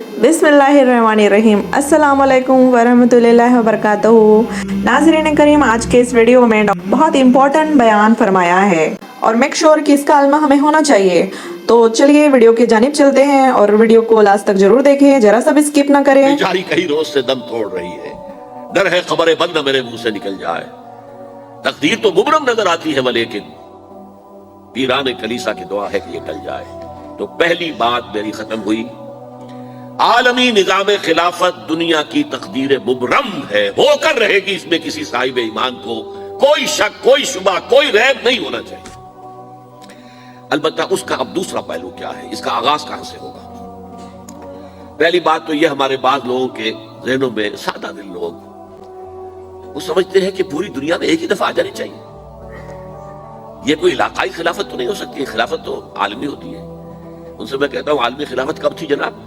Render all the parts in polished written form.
बिस्मिल्लाहिर्रहमानिर्रहीम। अस्सलाम वालेकुम वरहमतुल्लाहि वबरकातुहू। नाज़रीन करीम, आज के इस वीडियो में बहुत इंपॉर्टेंट बयान फरमाया है और मेक श्योर कि इसका इल्म हमें होना चाहिए। तो चलिए वीडियो की जानिब चलते हैं और वीडियो को लास्ट तक जरूर देखें, जरा सा भी स्किप ना करें। बेचारी कई रोज से दम तोड़ रही है, डर है खबरें बंद मेरे मुंह से निकल जाए। तकदीर तो मुबरम नजर आती है लेकिन पीराने कलीसा की दुआ है कि ये टल जाए। तो पहली बात मेरी खत्म हुई, आलमी निजाम खिलाफत दुनिया की तकदीर मुबरम है, होकर रहेगी। इसमें किसी साहिब ईमान को कोई शक, कोई शुबा, कोई रैब नहीं होना चाहिए। अलबत्ता उसका अब दूसरा पहलू क्या है, इसका आगाज कहां से होगा। पहली बात तो यह, हमारे बाद लोगों के ज़हनों में, सादा दिल लोग वो समझते हैं कि पूरी दुनिया में एक ही दफा आ जानी चाहिए। यह कोई इलाकाई खिलाफत तो नहीं हो सकती, खिलाफत तो आलमी होती है। उनसे मैं कहता हूं, आलमी खिलाफत कब थी जनाब?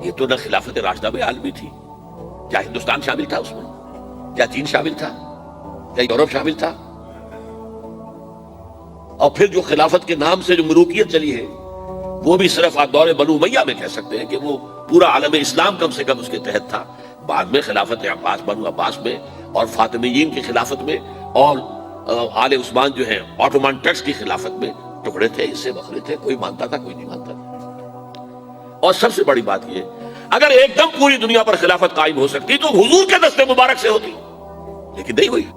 ये तो न खिलाफत राशिदा में आलमी थी। क्या हिंदुस्तान शामिल था उसमें? क्या चीन शामिल था? क्या यूरोप शामिल था? और फिर जो खिलाफत के नाम से जो मलूकियत चली है, वो भी सिर्फ आप दौरे बनु उमैया में कह सकते हैं कि वो पूरा आलम इस्लाम कम से कम उसके तहत था। बाद में खिलाफत अब्बास, बनु अब्बास में और फातिमीयीन की खिलाफत में और आले उस्मान जो है ऑटोमन टर्क्स की खिलाफत में टुकड़े थे, इससे बखरे थे, कोई मानता था, कोई नहीं मानता था। और सबसे बड़ी बात यह, अगर एकदम पूरी दुनिया पर खिलाफत कायम हो सकती तो हुजूर के दस्ते मुबारक से होती, लेकिन नहीं हुई।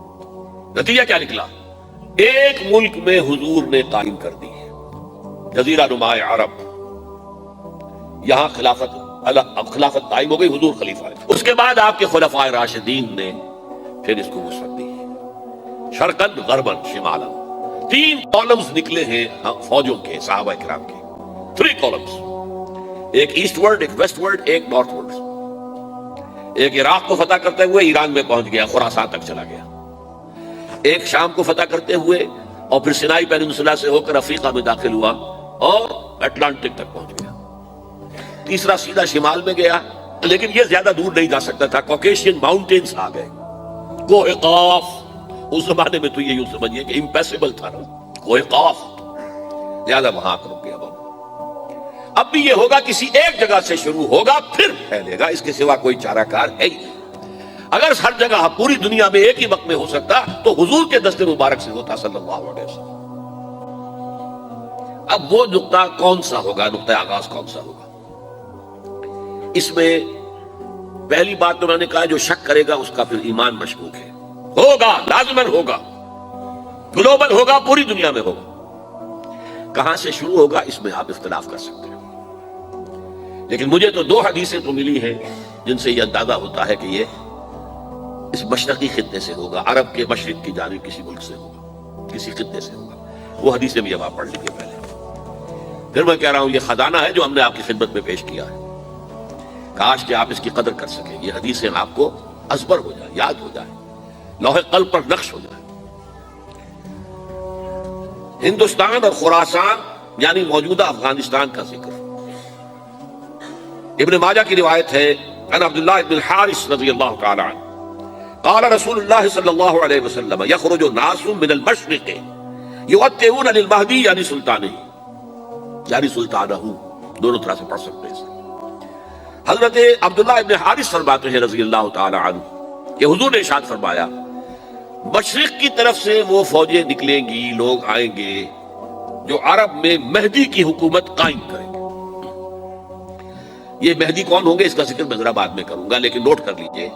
नतीजा क्या निकला? एक मुल्क में हुजूर ने कायम कर दी, जजीरा नुमाए अरब, यहां खिलाफत अब खिलाफत कायम हो गई, हुजूर खलीफा है। उसके बाद आपके खुलफाए राशिदीन ने फिर इसको वसअत दी, शरकन गरबन शिमालन। 3 कॉलम्स निकले हैं फौजों के, सहाबा किराम के 3 कॉलम्स, एक ईस्टवर्ड, एक वेस्टवर्ड, एक नॉर्थवर्ड। एक इराक को फतह करते हुए ईरान में पहुंच गया, खुरासान तक चला गया। एक शाम को फतह करते हुए और फिर सिनाई पेनिनसुला से होकर अफ्रीका में दाखिल हुआ और अटलांटिक तक पहुंच गया। तीसरा सीधा शिमाल में गया, लेकिन यह ज्यादा दूर नहीं जा सकता था, कॉकेशियन माउंटेन्स आ गए, कोहे काफ। उस जमाने में तो ये यूं समझिए कि इम्पॉसिबल था ना, कोहे काफ, ज्यादा वहां रुक गया। अब भी ये होगा, किसी एक जगह से शुरू होगा फिर फैलेगा, इसके सिवा कोई चाराकार है ही। अगर हर जगह पूरी दुनिया में एक ही वक्त में हो सकता तो हुजूर के दस्ते मुबारक से होता सल्लल्लाहु अलैहि वसल्लम। अब वो नुक्ता कौन सा होगा, नुक्ता आगाज कौन सा होगा? इसमें पहली बात तो मैंने कहा, जो शक करेगा उसका फिर ईमान मशकूक है। होगा, लाज़िमन होगा, ग्लोबल होगा, पूरी दुनिया में होगा। कहां से शुरू होगा इसमें आप इख्तिलाफ कर सकते हैं, लेकिन मुझे तो 2 हदीसें तो मिली हैं जिनसे यह अंदाजा होता है कि ये इस मशरकी खित्ते से होगा, अरब के मशरिक की जानिब किसी मुल्क से होगा, किसी खित्ते से होगा। वो हदीसें भी अब आप पढ़ लीजिए पहले। फिर मैं कह रहा हूं, ये खजाना है जो हमने आपकी खिदमत में पेश किया है, काश कि आप इसकी कदर कर सकें। ये हदीसें आपको अज़बर हो जाए, याद हो जाए, लौहे क़ल्ब पर नक्श हो जाए। हिंदुस्तान और खुरासान यानी मौजूदा अफगानिस्तान का जिक्र इब्न माजा की रिवायत है, अन अब्दुल्लाह इब्न हारिस रज़ियल्लाहु तआला अन्हु क़ाल रसूलुल्लाह सल्लल्लाहु अलैहि वसल्लम यख़रुजु नासु मिनल मशरिक़ युअत्तिऊन लिल महदी यानी सुल्तानिही, यानी सुल्तानहू, दोनों तरह से पढ़ सकते हैं। हजरत अब्दुल्लाह इब्न हारिस फरमाते हैं रज़ियल्लाहु तआला अन्हु कि हुजूर ने इरशाद फरमाया, मशरिक़ की तरफ से वो फौजें निकलेंगी, लोग आएंगे जो अरब में महदी की हुकूमत कायम करेंगे। ये महदी कौन होंगे इसका जिक्र मैं जरा बाद में करूंगा, लेकिन नोट कर लीजिए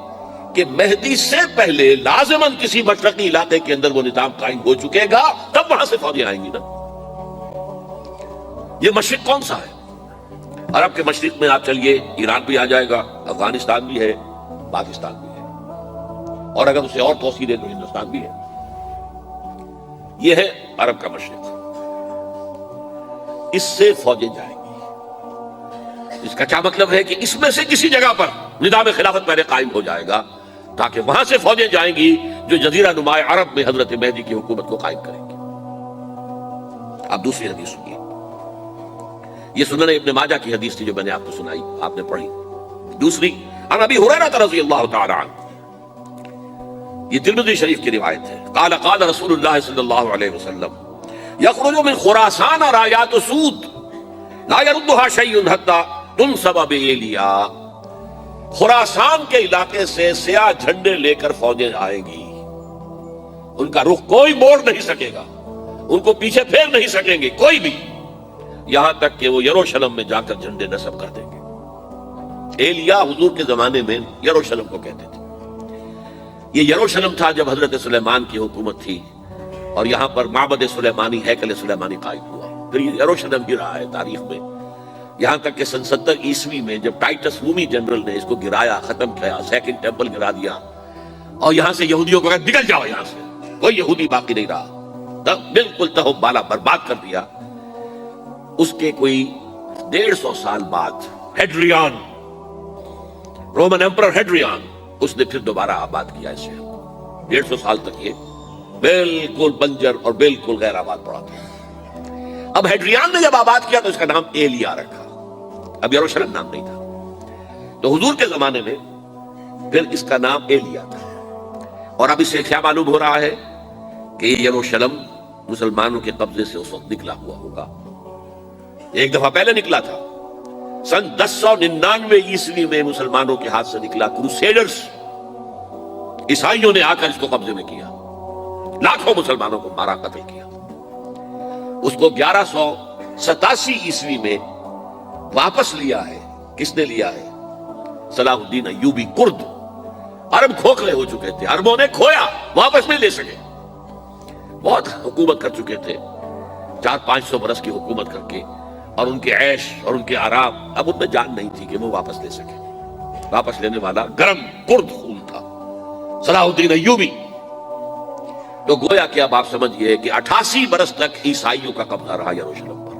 कि महदी से पहले लाज़िमन किसी मशरकी इलाके के अंदर वो निजाम कायम हो चुकेगा, तब वहां से फौजें आएंगी ना। ये मशरिक कौन सा है? अरब के मशरिक में आप चलिए, ईरान भी आ जाएगा, अफगानिस्तान भी है, पाकिस्तान भी है, और अगर उसे और तोसी दे तो हिंदुस्तान भी है। यह है अरब का मशरिक, इससे फौजें जाएंगी। इसका क्या मतलब है कि इसमें से किसी जगह पर निजाम खिलाफत पहले कायम हो जाएगा, ताकि वहां से फौजें जाएंगी जो जजीरा नुमाए अरब में हजरत मेहदी की हुकूमत को कायम करेंगी। अब दूसरी हदीस सुनिए, ये सुनन इब्न माजा की हदीस थी जो मैंने आपको सुनाई, आपने पढ़ी। दूसरी, अन अबी हुरैरा रज़ियल्लाहु तआला अन्हु, ये तिर्मिज़ी शरीफ की रिवायत है, क़ाल क़ाल रसूलुल्लाह सल्लल्लाहु अलैहि वसल्लम यख़रुजु मिन खुरासान रायात सूद لا यरुद्दुहा शय्युन हत्ता तुनसब बेलिया, खुरासान के इलाके से सियाह झंडे लेकर फौजें आएंगी, उनका रुख कोई मोड़ नहीं सकेगा, उनको पीछे फेर नहीं सकेंगे कोई भी, यहां तक कि वो यरूशलेम में जाकर झंडे नस्ब कर देंगे। एलिया हुजूर के जमाने में यरूशलेम को कहते थे। ये यरूशलेम था जब हजरत सुलेमान की हुकूमत थी और यहां पर माबद सुलेमानी, हैकल सुलेमानी कायम हुआ। फिर ये यरूशलेम गिरा है तारीख में, यहां तक कि सन 70 ईस्वी में जब टाइटस रूमी जनरल ने इसको गिराया, खत्म किया, सेकंड टेंपल गिरा दिया और यहां से यहूदियों को कहा निकल जाओ, यहां से कोई यहूदी बाकी नहीं रहा, तब बिल्कुल तहबाला बर्बाद कर दिया। उसके कोई 150 साल बाद हेड्रियान, रोमन एम्परर हेड्रियान, उसने फिर दोबारा आबाद किया इसे। 150 साल तक ये बिल्कुल बंजर और बिल्कुल गैर आबाद पड़ा था। अब हेड्रियान ने जब आबाद किया तो इसका नाम एलिया रखा, अब यरूशलेम नाम नहीं था। तो हुजूर के जमाने में फिर इसका नाम एलिया था। और अब इसे क्या मालूम हो रहा है कि यरूशलेम मुसलमानों के कब्जे से उस वक्त निकला हुआ होगा। एक दफा पहले निकला था, सन 1099 ईस्वी में मुसलमानों के हाथ से निकला। क्रूसेडर्स, ईसाइयों ने आकर इसको कब्जे में किया, लाखों मुसलमानों को मारा, कत्ल किया। उसको 1187 ईस्वी में वापस लिया है। किसने लिया है? Salahuddin Ayyubi Kurd. अरब खोखले हो चुके थे, अरबों ने खोया, वापस नहीं ले सके। बहुत हुकूमत कर चुके थे, 400-500 बरस की हुकूमत करके, और उनके ऐश और उनके आराम, अब उनमें जान नहीं थी कि वो वापस ले सके। वापस लेने वाला गरम कुर्द खून था, सलाहुद्दीन अय्यूबी। तो गोया कि अब आप समझिए कि 88 बरस तक ईसाइयों का कब्जा रहा यरूशलेम पर।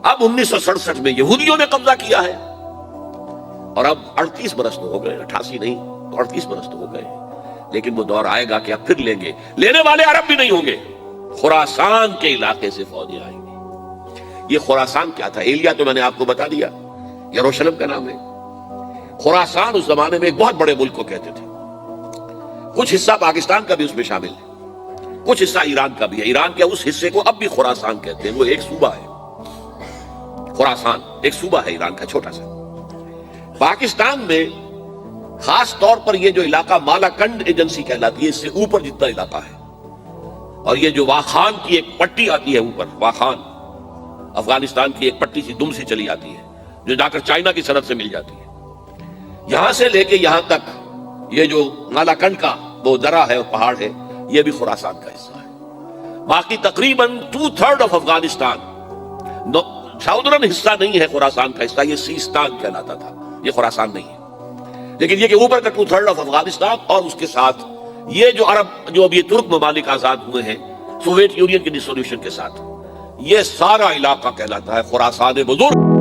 अब 1967 में यहूदियों ने कब्जा किया है और अब 38 बरस तो हो गए, 88 नहीं तो 38 बरस तो हो गए। लेकिन वो दौर आएगा कि अब फिर लेंगे। लेने वाले अरब भी नहीं होंगे, खुरासान के इलाके से फौजें आएंगी। ये खुरासान क्या था? एलिया तो मैंने आपको बता दिया, यरूशलेम का नाम है। खुरासान उस जमाने में एक बहुत बड़े मुल्क को कहते थे। कुछ हिस्सा पाकिस्तान का भी उसमें शामिल है, कुछ हिस्सा ईरान का भी है। ईरान के उस हिस्से को अब भी खुरासान कहते हैं, वो एक सूबा है। खुरासान एक सूबा है ईरान का, छोटा सा। पाकिस्तान में खास तौर पर ये जो इलाका मालाकंड एजेंसी कहलाती है, इससे ऊपर जितना इलाका है, और ये जो वाखान की एक पट्टी आती है ऊपर, वाखान अफगानिस्तान की एक पट्टी सी दुम सी चली आती है जो जाकर चाइना की सरहद से मिल जाती है, यहां से लेके यहां तक ये जो मालाकंड का वो दरा है और पहाड़ है, ये भी खुरासान का हिस्सा है। बाकी तकरीबन 2/3 ऑफ अफगानिस्तान, साउदर्न हिस्सा नहीं है खुरासान का हिस्सा, ये सीस्तान कहलाता था, ये खुरासान नहीं है। लेकिन ये कि ऊपर का 2/3 ऑफ अफगानिस्तान और उसके साथ ये जो अरब, जो अब ये तुर्क ममालिक आजाद हुए हैं सोवियत यूनियन के डिसोल्यूशन के साथ, ये सारा इलाका कहलाता है खुरासान बुजुर्ग।